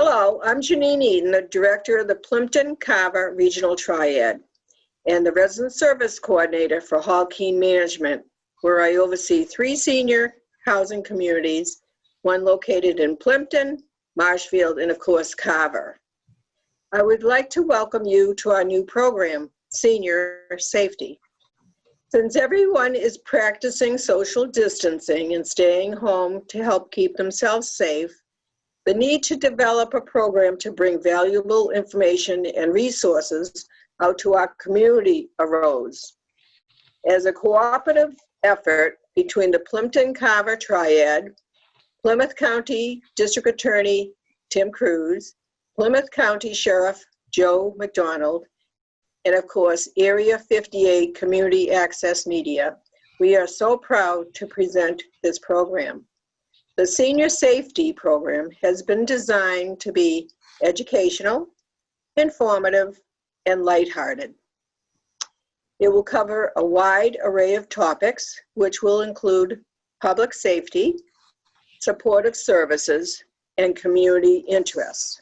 Hello, I'm Janine Eden, the Director of the Plimpton-Carver Regional Triad and the Resident Service Coordinator for Hall Keene Management, where I oversee 3 senior housing communities, one located in Plimpton, Marshfield, and of course, Carver. I would like to welcome you to our new program, Senior Safety. Since everyone is practicing social distancing and staying home to help keep themselves safe, the need to develop a program to bring valuable information and resources out to our community arose. As a cooperative effort between the Plimpton-Carver Triad, Plymouth County District Attorney Tim Cruz, Plymouth County Sheriff Joe McDonald, and of course, Area 58 Community Access Media, we are so proud to present this program. The Senior Safety Program has been designed to be educational, informative, and lighthearted. It will cover a wide array of topics, which will include public safety, supportive services, and community interests.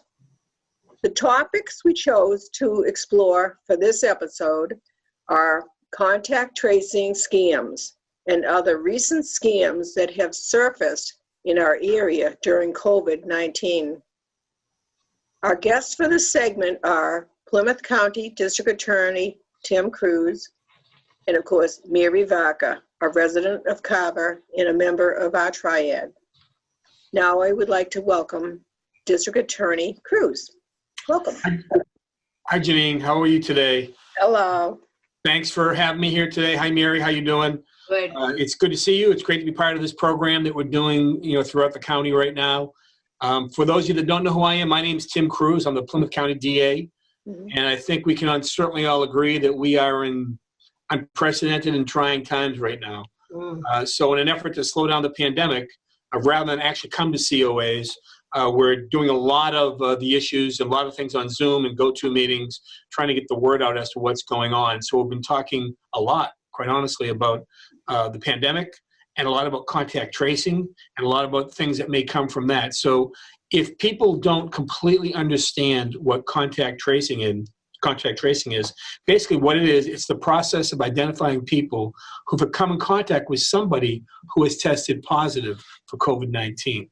The topics we chose to explore for this episode are contact tracing scams and other recent scams that have surfaced in our area during COVID-19. Our guests for this segment are Plymouth County District Attorney Tim Cruz, and of course, Mary Vaca, a resident of Carver and a member of our triad. Now I would like to welcome District Attorney Cruz. Welcome. Hi, Janine. How are you today? Hello. Thanks for having me here today. Hi, Mary. How you doing? Good. It's good to see you. It's great to be part of this program that we're doing, throughout the county right now. For those of you that don't know who I am, my name is Tim Cruz. I'm the Plymouth County DA, and I think we can certainly all agree that we are in unprecedented and trying times right now. So in an effort to slow down the pandemic, rather than actually come to COAs, we're doing a lot of the issues and a lot of things on Zoom and GoToMeetings, trying to get the word out as to what's going on. So we've been talking a lot, quite honestly, about the pandemic and a lot about contact tracing and a lot about things that may come from that. So if people don't completely understand what contact tracing is, basically what it is, it's the process of identifying people who've come in contact with somebody who has tested positive for COVID-19.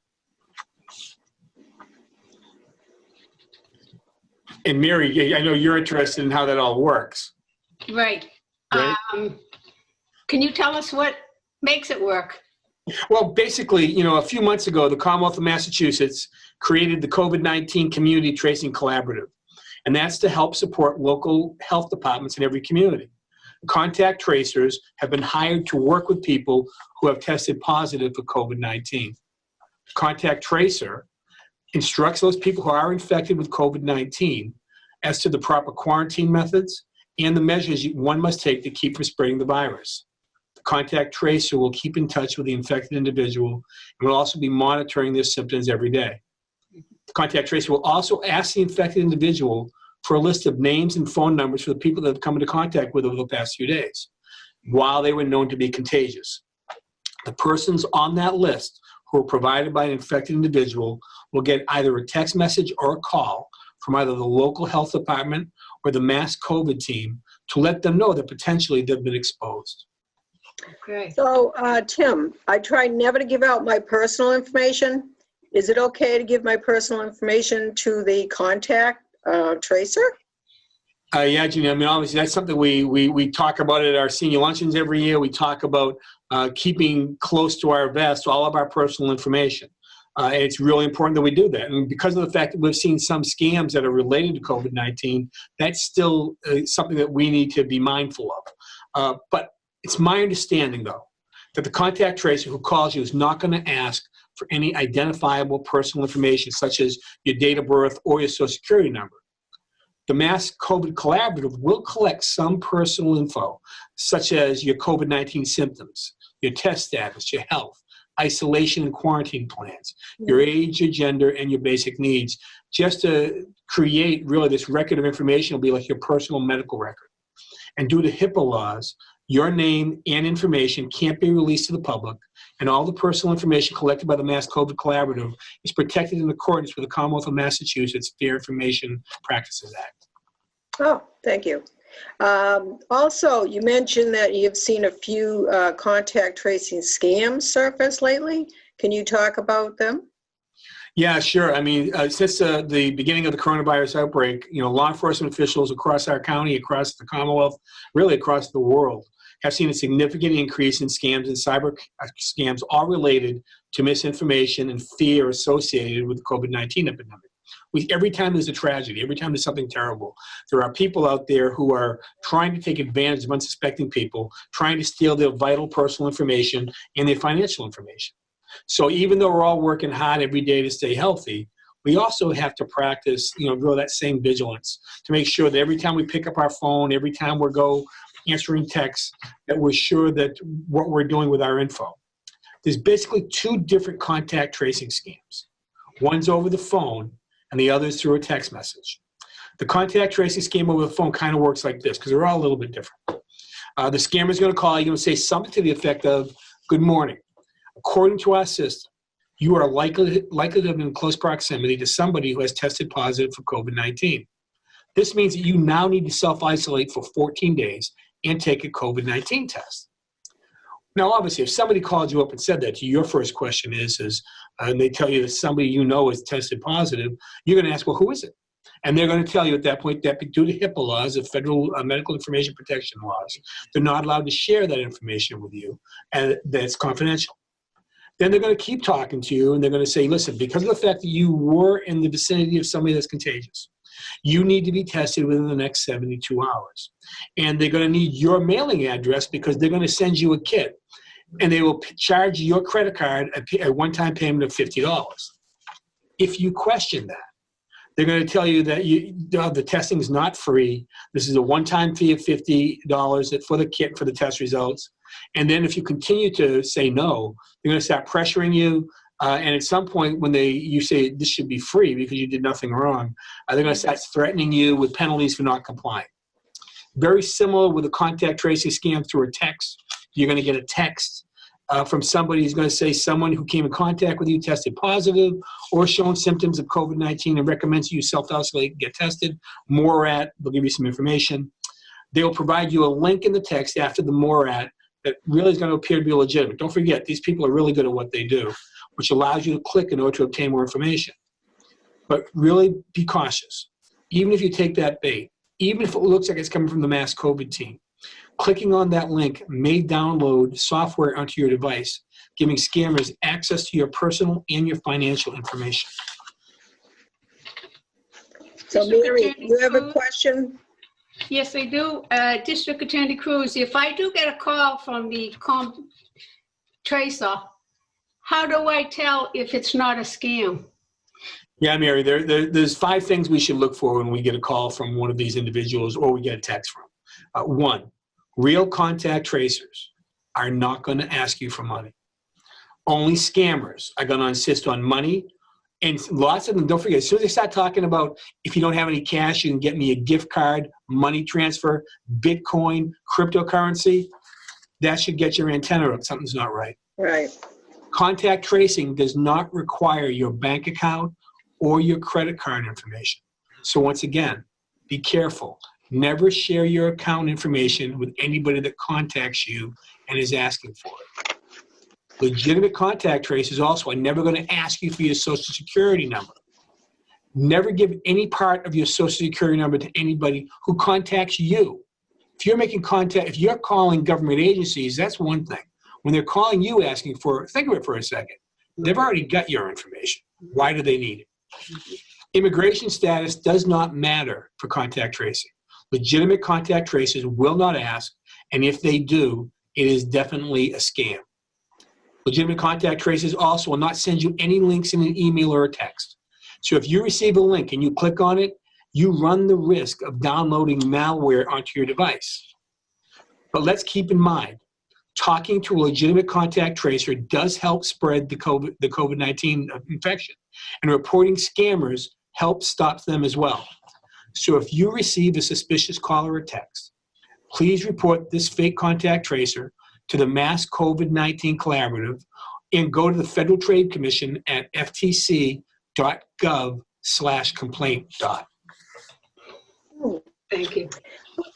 And Mary, I know you're interested in how that all works. Right. Can you tell us what makes it work? Well, basically, a few months ago, the Commonwealth of Massachusetts created the COVID-19 Community Tracing Collaborative, and that's to help support local health departments in every community. Contact tracers have been hired to work with people who have tested positive for COVID-19. Contact tracer instructs those people who are infected with COVID-19 as to the proper quarantine methods and the measures one must take to keep from spreading the virus. The contact tracer will keep in touch with the infected individual and will also be monitoring their symptoms every day. The contact tracer will also ask the infected individual for a list of names and phone numbers for the people that have come into contact with over the past few days while they were known to be contagious. The persons on that list who are provided by an infected individual will get either a text message or a call from either the local health department or the mass COVID team to let them know that potentially they've been exposed. Okay. So, Tim, I try never to give out my personal information. Is it okay to give my personal information to the contact tracer? Yeah, Gina, obviously that's something we talk about at our senior luncheons every year. We talk about keeping close to our vest all of our personal information. And it's really important that we do that. And because of the fact that we've seen some scams that are related to COVID-19, that's still something that we need to be mindful of. But it's my understanding, though, that the contact tracer who calls you is not going to ask for any identifiable personal information, such as your date of birth or your social security number. The Mass COVID Collaborative will collect some personal info, such as your COVID-19 symptoms, your test status, your health, isolation and quarantine plans, your age, your gender, and your basic needs, just to create really this record of information. Will be like your personal medical record. And due to HIPAA laws, your name and information can't be released to the public, and all the personal information collected by the Mass COVID Collaborative is protected in accordance with the Commonwealth of Massachusetts Fair Information Practices Act. Oh, thank you. Also, you mentioned that you've seen a few contact tracing scams surface lately. Can you talk about them? Yeah, sure. I mean, since the beginning of the coronavirus outbreak, law enforcement officials across our county, across the Commonwealth, really across the world, have seen a significant increase in scams and cyber scams, all related to misinformation and fear associated with the COVID-19 epidemic. Every time there's a tragedy, every time there's something terrible, there are people out there who are trying to take advantage of unsuspecting people, trying to steal their vital personal information and their financial information. So even though we're all working hard every day to stay healthy, we also have to practice, grow that same vigilance to make sure that every time we pick up our phone, every time we go answering texts, that we're sure that what we're doing with our info. There's basically two different contact tracing schemes. One's over the phone, and the other's through a text message. The contact tracing scheme over the phone kind of works like this, because they're all a little bit different. The scammer's going to call you and say something to the effect of, "Good morning. According to our system, you are likely to have been in close proximity to somebody who has tested positive for COVID-19. This means that you now need to self-isolate for 14 days and take a COVID-19 test." Now, obviously, if somebody called you up and said that to you, your first question is and they tell you that somebody is tested positive, you're going to ask, well, who is it? And they're going to tell you at that point that due to HIPAA laws, the federal medical information protection laws, they're not allowed to share that information with you, and that's confidential. Then they're going to keep talking to you, and they're going to say, listen, because of the fact that you were in the vicinity of somebody that's contagious, you need to be tested within the next 72 hours. And they're going to need your mailing address because they're going to send you a kit. And they will charge your credit card a one-time payment of $50. If you question that, they're going to tell you that the testing is not free. This is a one-time fee of $50 for the kit for the test results. And then if you continue to say no, they're going to start pressuring you. And at some point when you say this should be free because you did nothing wrong, they're going to start threatening you with penalties for not complying. Very similar with a contact tracing scam through a text. You're going to get a text from somebody who's going to say someone who came in contact with you tested positive or shown symptoms of COVID-19 and recommends you self-isolate and get tested. More at, they'll give you some information. They will provide you a link in the text after the more at that really is going to appear to be legitimate. Don't forget, these people are really good at what they do, which allows you to click in order to obtain more information. But really be cautious. Even if you take that bait, even if it looks like it's coming from the mass COVID team, clicking on that link may download software onto your device, giving scammers access to your personal and your financial information. So Mary, you have a question? Yes, I do. District Attorney Cruz, if I do get a call from the tracer, how do I tell if it's not a scam? Yeah, Mary, there's 5 things we should look for when we get a call from one of these individuals or we get a text from. 1, real contact tracers are not going to ask you for money. Only scammers are going to insist on money. And lots of them, don't forget, as soon as they start talking about if you don't have any cash, you can get me a gift card, money transfer, Bitcoin, cryptocurrency, that should get your antenna up. Something's not right. Right. Contact tracing does not require your bank account or your credit card information. So once again, be careful. Never share your account information with anybody that contacts you and is asking for it. Legitimate contact tracers also are never going to ask you for your Social Security number. Never give any part of your Social Security number to anybody who contacts you. If you're making contact, if you're calling government agencies, that's one thing. When they're calling you asking for, think of it for a second. They've already got your information. Why do they need it? Immigration status does not matter for contact tracing. Legitimate contact tracers will not ask, and if they do, it is definitely a scam. Legitimate contact tracers also will not send you any links in an email or a text. So if you receive a link and you click on it, you run the risk of downloading malware onto your device. But let's keep in mind, talking to a legitimate contact tracer does help spread the COVID-19 infection, and reporting scammers helps stop them as well. So if you receive a suspicious call or a text, please report this fake contact tracer to the Mass COVID-19 Collaborative and go to the Federal Trade Commission at ftc.gov/complaint. Thank you.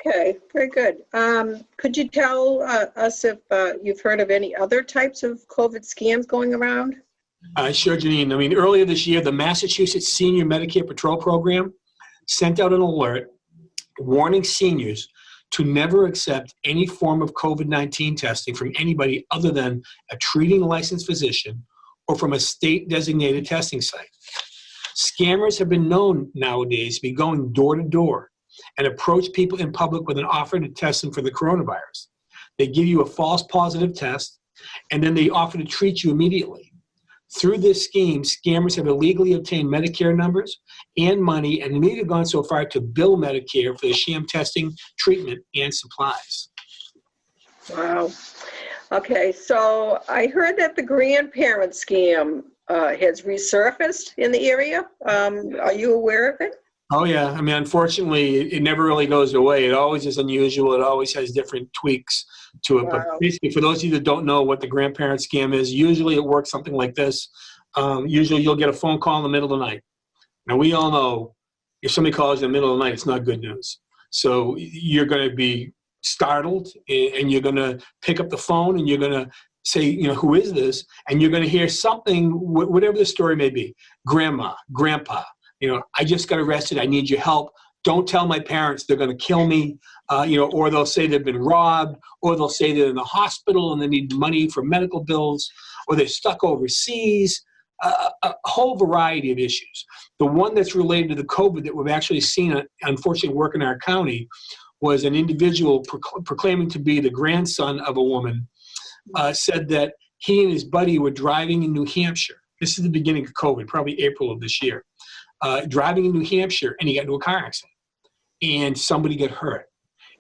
Okay, very good. Could you tell us if you've heard of any other types of COVID scams going around? Sure, Janine. I mean, earlier this year, the Massachusetts Senior Medicare Patrol Program sent out an alert warning seniors to never accept any form of COVID-19 testing from anybody other than a treating licensed physician or from a state-designated testing site. Scammers have been known nowadays to be going door to door and approach people in public with an offer to test them for the coronavirus. They give you a false positive test, and then they offer to treat you immediately. Through this scheme, scammers have illegally obtained Medicare numbers and money, and may have gone so far to bill Medicare for the sham testing, treatment, and supplies. Wow. Okay, so I heard that the Grandparent Scam has resurfaced in the area. Are you aware of it? Oh, yeah. I mean, unfortunately, it never really goes away. It always is unusual. It always has different tweaks to it. Wow. But basically, for those of you that don't know what the Grandparent Scam is, usually it works something like this. Usually you'll get a phone call in the middle of the night. Now, we all know if somebody calls you in the middle of the night, it's not good news. So you're going to be startled, and you're going to pick up the phone, and you're going to say, you know, who is this? And you're going to hear something, whatever the story may be. Grandma, grandpa, you know, I just got arrested. I need your help. Don't tell my parents. They're going to kill me. You know, or they'll say they've been robbed, or they'll say they're in the hospital and they need money for medical bills, or they're stuck overseas. A whole variety of issues. The one that's related to the COVID that we've actually seen, unfortunately, work in our county was an individual proclaiming to be the grandson of a woman, said that he and his buddy were driving in New Hampshire. This is the beginning of COVID, probably April of this year. Driving in New Hampshire, and he got into a car accident, and somebody got hurt.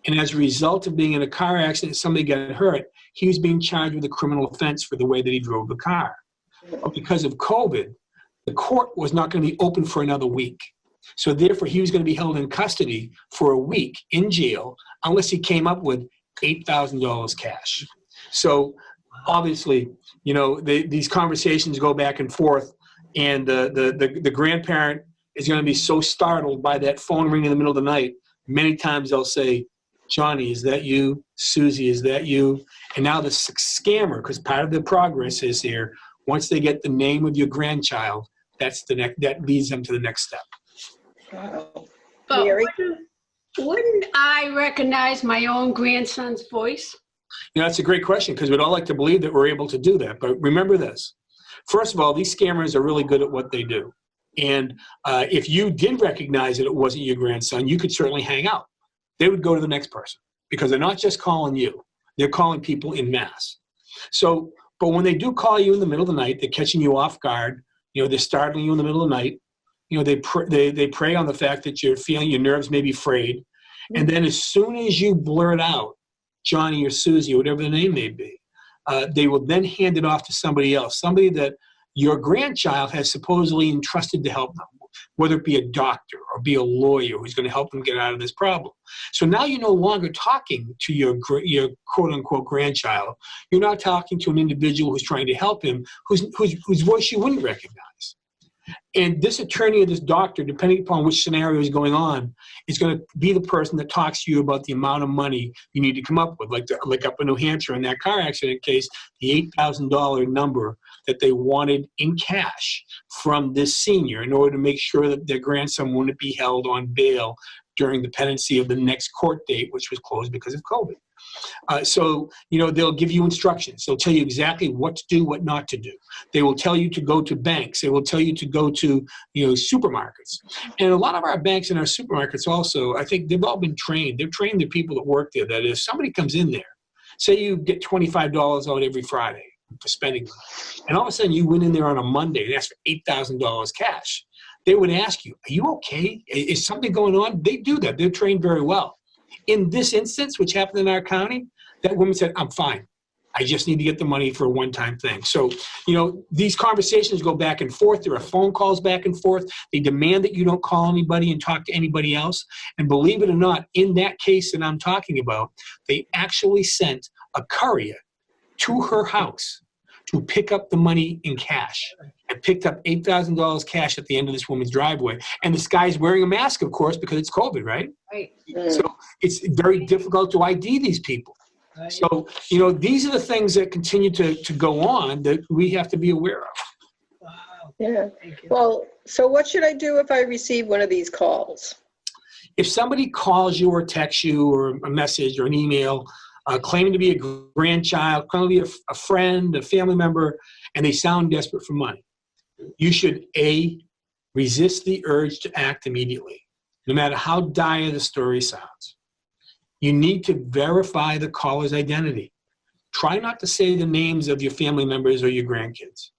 And as a result of being in a car accident, somebody got hurt, he was being charged with a criminal offense for the way that he drove the car. But because of COVID, the court was not going to be open for another week. So therefore, he was going to be held in custody for a week in jail unless he came up with $8,000 cash. So obviously, you know, these conversations go back and forth, and the grandparent is going to be so startled by that phone ring in the middle of the night. Many times they'll say, Johnny, is that you? Susie, is that you? And now the scammer, because part of the progress is here, once they get the name of your grandchild, that's the next, that leads them to the next step. Wow. But Mary? wouldn't I recognize my own grandson's voice? You know, that's a great question, because we'd all like to believe that we're able to do that. But remember this. First of all, these scammers are really good at what they do. And if you did recognize that it wasn't your grandson, you could certainly hang out. They would go to the next person, because they're not just calling you. They're calling people en masse. So, but when they do call you in the middle of the night, they're catching you off guard. You know, they're startling you in the middle of the night. You know, they prey on the fact that you're feeling your nerves may be frayed. And then as soon as you blurt out Johnny or Susie, or whatever the name may be, they will then hand it off to somebody else, somebody that your grandchild has supposedly entrusted to help them, whether it be a doctor or be a lawyer who's going to help them get out of this problem. So now you're no longer talking to your quote-unquote grandchild. You're not talking to an individual who's trying to help him, whose voice you wouldn't recognize. And this attorney or this doctor, depending upon which scenario is going on, is going to be the person that talks to you about the amount of money you need to come up with. Like up in New Hampshire in that car accident case, the $8,000 number that they wanted in cash from this senior in order to make sure that their grandson wouldn't be held on bail during the pendency of the next court date, which was closed because of COVID. So, you know, they'll give you instructions. They'll tell you exactly what to do, what not to do. They will tell you to go to banks. They will tell you to go to, you know, supermarkets. And a lot of our banks and our supermarkets also, I think they've all been trained. They've trained the people that work there that if somebody comes in there, say you get $25 out every Friday for spending, and all of a sudden you went in there on a Monday and asked for $8,000 cash, they would ask you, are you okay? Is something going on? They do that. They're trained very well. In this instance, which happened in our county, that woman said, I'm fine. I just need to get the money for a one-time thing. So, you know, these conversations go back and forth. There are phone calls back and forth. They demand that you don't call anybody and talk to anybody else. And believe it or not, in that case that I'm talking about, they actually sent a courier to her house to pick up the money in cash, and picked up $8,000 cash at the end of this woman's driveway. And this guy's wearing a mask, of course, because it's COVID, right? Right. So it's very difficult to ID these people. So, you know, these are the things that continue to go on that we have to be aware of. Wow. Yeah. Thank you. Well, so what should I do if I receive one of these calls? If somebody calls you or texts you or a message or an email claiming to be a grandchild, claiming to be a friend, a family member, and they sound desperate for money, you should, A, resist the urge to act immediately, no matter how dire the story sounds. You need to verify the caller's identity. Try not to say the names of your family members or your grandkids.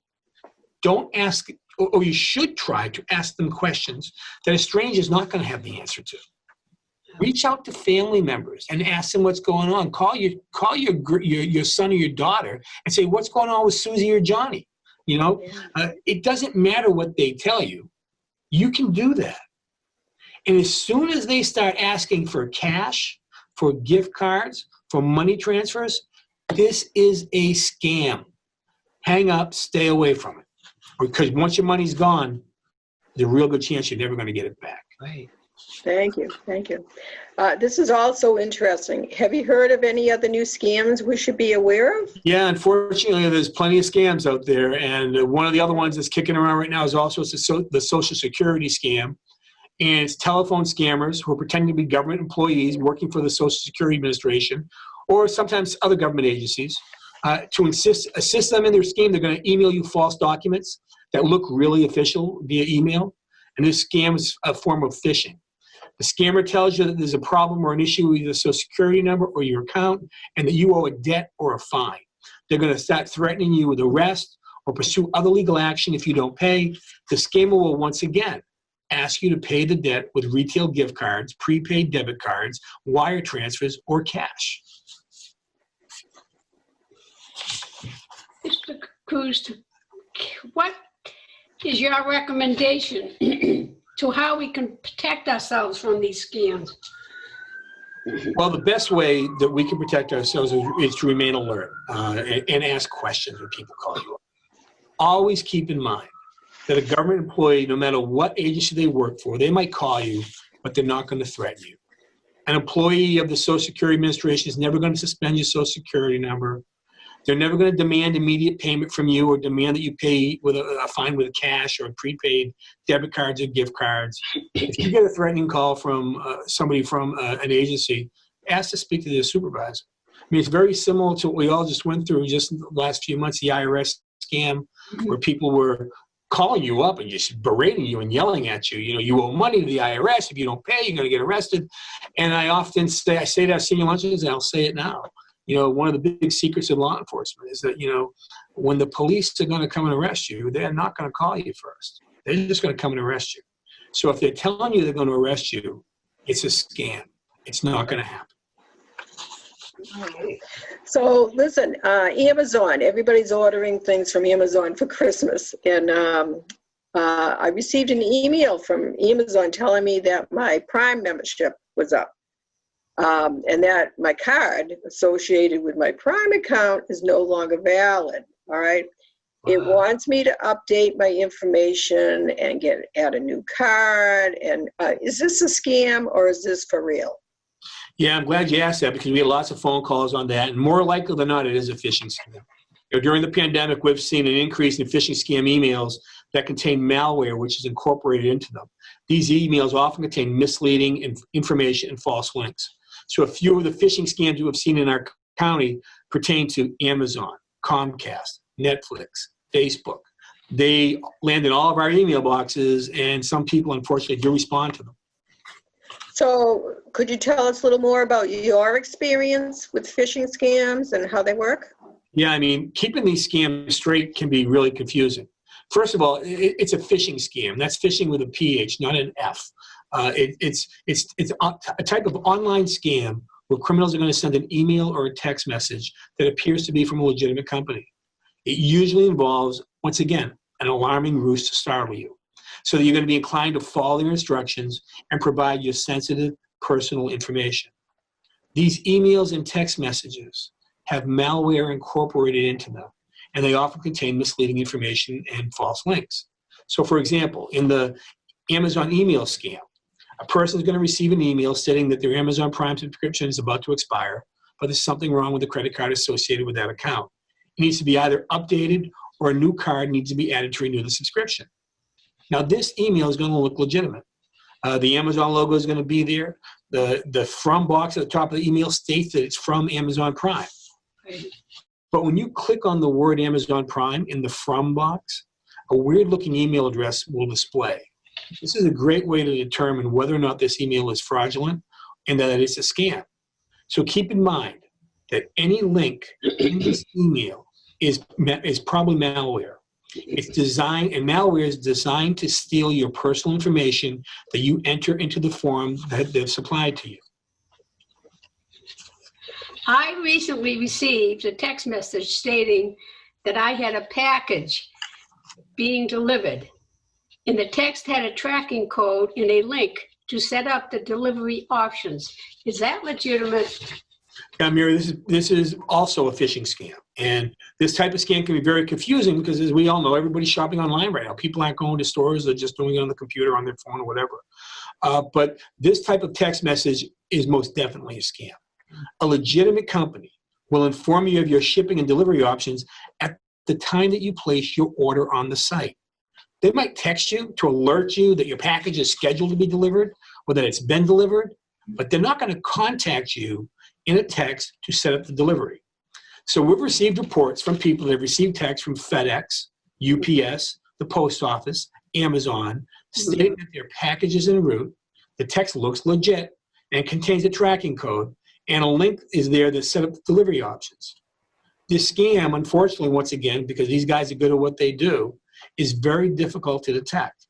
Don't ask, or you should try to ask them questions that a stranger is not going to have the answer to. Reach out to family members and ask them what's going on. Call your son or your daughter and say, what's going on with Susie or Johnny? You know, it doesn't matter what they tell you. You can do that. And as soon as they start asking for cash, for gift cards, for money transfers, this is a scam. Hang up, stay away from it. Because once your money's gone, there's a real good chance you're never going to get it back. Right. Thank you. Thank you. This is also interesting. Have you heard of any other new scams we should be aware of? Yeah, unfortunately, there's plenty of scams out there. And one of the other ones that's kicking around right now is also the Social Security scam. And it's telephone scammers who are pretending to be government employees working for the Social Security Administration or sometimes other government agencies. To assist them in their scheme, they're going to email you false documents that look really official via email. And this scam is a form of phishing. The scammer tells you that there's a problem or an issue with your Social Security number or your account and that you owe a debt or a fine. They're going to start threatening you with arrest or pursue other legal action if you don't pay. The scammer will once again ask you to pay the debt with retail gift cards, prepaid debit cards, wire transfers, or cash. Mr. Cruz, what is your recommendation to how we can protect ourselves from these scams? Well, the best way that we can protect ourselves is to remain alert and ask questions when people call you up. Always keep in mind that a government employee, no matter what agency they work for, they might call you, but they're not going to threaten you. An employee of the Social Security Administration is never going to suspend your Social Security number. They're never going to demand immediate payment from you or demand that you pay with a fine with cash or prepaid debit cards or gift cards. If you get a threatening call from somebody from an agency, ask to speak to their supervisor. I mean, it's very similar to what we all just went through just in the last few months, the Irs scam, where people were calling you up and just berating you and yelling at you. You know, you owe money to the IRS. If you don't pay, you're going to get arrested. And I often say, I say that at senior luncheons, and I'll say it now. You know, one of the big secrets of law enforcement is that, you know, when the police are going to come and arrest you, they're not going to call you first. They're just going to come and arrest you. So if they're telling you they're going to arrest you, it's a scam. It's not going to happen. So listen, Amazon, everybody's ordering things from Amazon for Christmas. And I received an email from Amazon telling me that my Prime membership was up. And that my card associated with my Prime account is no longer valid, all right? It wants me to update my information and add a new card. And is this a scam or is this for real? Yeah, I'm glad you asked that because we had lots of phone calls on that. And more likely than not, it is a phishing scam. You know, during the pandemic, we've seen an increase in phishing scam emails that contain malware, which is incorporated into them. These emails often contain misleading information and false links. So a few of the phishing scams you have seen in our county pertain to Amazon, Comcast, Netflix, Facebook. They land in all of our email boxes, and some people, unfortunately, do respond to them. So could you tell us a little more about your experience with phishing scams and how they work? Yeah, I mean, keeping these scams straight can be really confusing. First of all, it's a phishing scam. That's phishing with a PH, not an F. It's a type of online scam where criminals are going to send an email or a text message that appears to be from a legitimate company. It usually involves, once again, an alarming ruse to startle you, so that you're going to be inclined to follow their instructions and provide your sensitive personal information. These emails and text messages have malware incorporated into them, and they often contain misleading information and false links. So for example, in the Amazon email scam, a person is going to receive an email stating that their Amazon Prime subscription is about to expire, but there's something wrong with the credit card associated with that account. It needs to be either updated or a new card needs to be added to renew the subscription. Now this email is going to look legitimate. The Amazon logo is going to be there. The from box at the top of the email states that it's from Amazon Prime. But when you click on the word Amazon Prime in the from box, a weird looking email address will display. This is a great way to determine whether or not this email is fraudulent and that it's a scam. So keep in mind that any link in this email is probably malware. It's designed, and malware is designed to steal your personal information that you enter into the form that they've supplied to you. I recently received a text message stating that I had a package being delivered, and the text had a tracking code and a link to set up the delivery options. Is that legitimate? Yeah, Mary, this is also a phishing scam. And this type of scam can be very confusing because, as we all know, everybody's shopping online right now. People aren't going to stores, they're just doing it on the computer, on their phone, or whatever. But this type of text message is most definitely a scam. A legitimate company will inform you of your shipping and delivery options at the time that you place your order on the site. They might text you to alert you that your package is scheduled to be delivered or that it's been delivered, but they're not going to contact you in a text to set up the delivery. So we've received reports from people that have received texts from FedEx, UPS, the post office, Amazon, stating that their package is en route. The text looks legit and contains a tracking code, and a link is there that set up the delivery options. This scam, unfortunately, once again, because these guys are good at what they do, is very difficult to detect.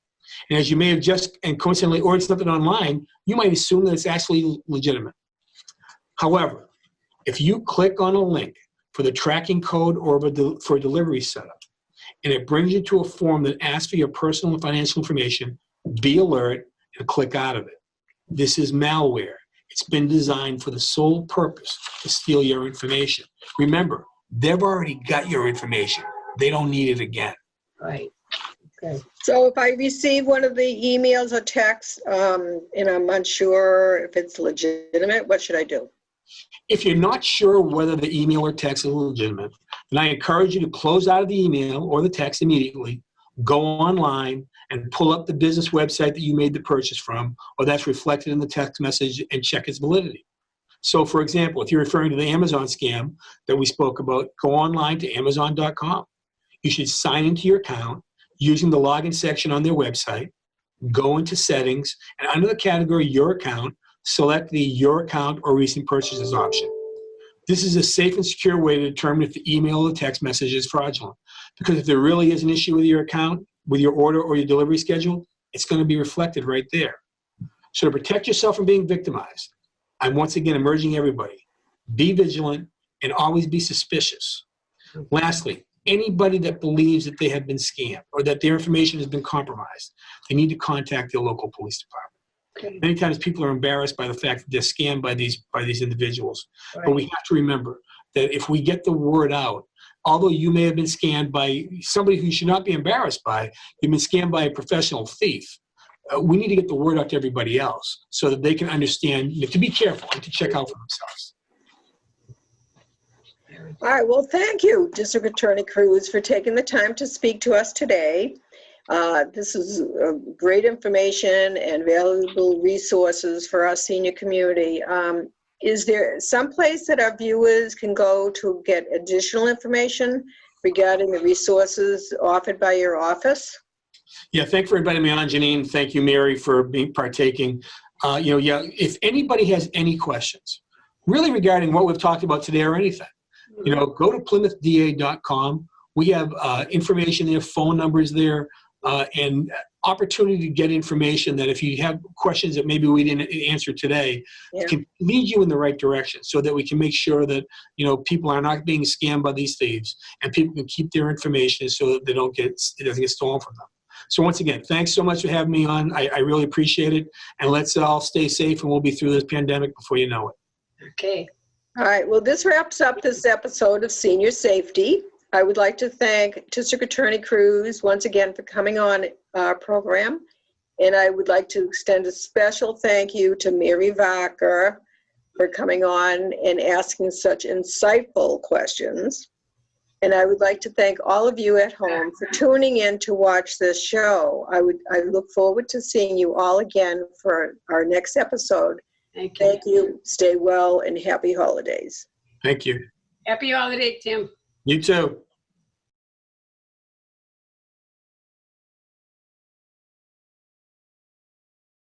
And as you may have just and coincidentally ordered something online, you might assume that it's actually legitimate. However, if you click on a link for the tracking code or for a delivery setup, and it brings you to a form that asks for your personal and financial information, be alert and click out of it. This is malware. It's been designed for the sole purpose to steal your information. Remember, they've already got your information. They don't need it again. Right. Okay. So if I receive one of the emails or texts and I'm unsure if it's legitimate, what should I do? If you're not sure whether the email or text is legitimate, then I encourage you to close out of the email or the text immediately, go online and pull up the business website that you made the purchase from, or that's reflected in the text message, and check its validity. So for example, if you're referring to the Amazon scam that we spoke about, go online to Amazon.com. You should sign into your account using the login section on their website, go into settings, and under the category Your Account, select the Your Account or Recent Purchases option. This is a safe and secure way to determine if the email or the text message is fraudulent. Because if there really is an issue with your account, with your order or your delivery schedule, it's going to be reflected right there. So to protect yourself from being victimized, I'm once again urging everybody, be vigilant and always be suspicious. Lastly, anybody that believes that they have been scammed or that their information has been compromised, they need to contact their local police department. Okay. Many times people are embarrassed by the fact that they're scammed by these individuals. Right. But we have to remember that if we get the word out, although you may have been scammed by somebody who you should not be embarrassed by, you've been scammed by a professional thief. We need to get the word out to everybody else so that they can understand, to be careful and to check out for themselves. All right, well, thank you, District Attorney Cruz, for taking the time to speak to us today. This is great information and valuable resources for our senior community. Is there some place that our viewers can go to get additional information regarding the resources offered by your office? Yeah, thank you for inviting me on, Janine. Thank you, Mary, for partaking. If anybody has any questions, really regarding what we've talked about today or anything, go to PlymouthDA.com. We have information there, phone numbers there, and opportunity to get information that if you have questions that maybe we didn't answer today, can lead you in the right direction so that we can make sure that, people are not being scammed by these thieves and people can keep their information so that it doesn't get stolen from them. So once again, thanks so much for having me on. I really appreciate it. And let's all stay safe and we'll be through this pandemic before you know it. Okay. All right, well, this wraps up this episode of Senior Safety. I would like to thank District Attorney Cruz once again for coming on our program. And I would like to extend a special thank you to Mary Vacher for coming on and asking such insightful questions. And I would like to thank all of you at home for tuning in to watch this show. I look forward to seeing you all again for our next episode. Thank you. Thank you. Stay well and happy holidays. Thank you. Happy holiday, Tim. You too.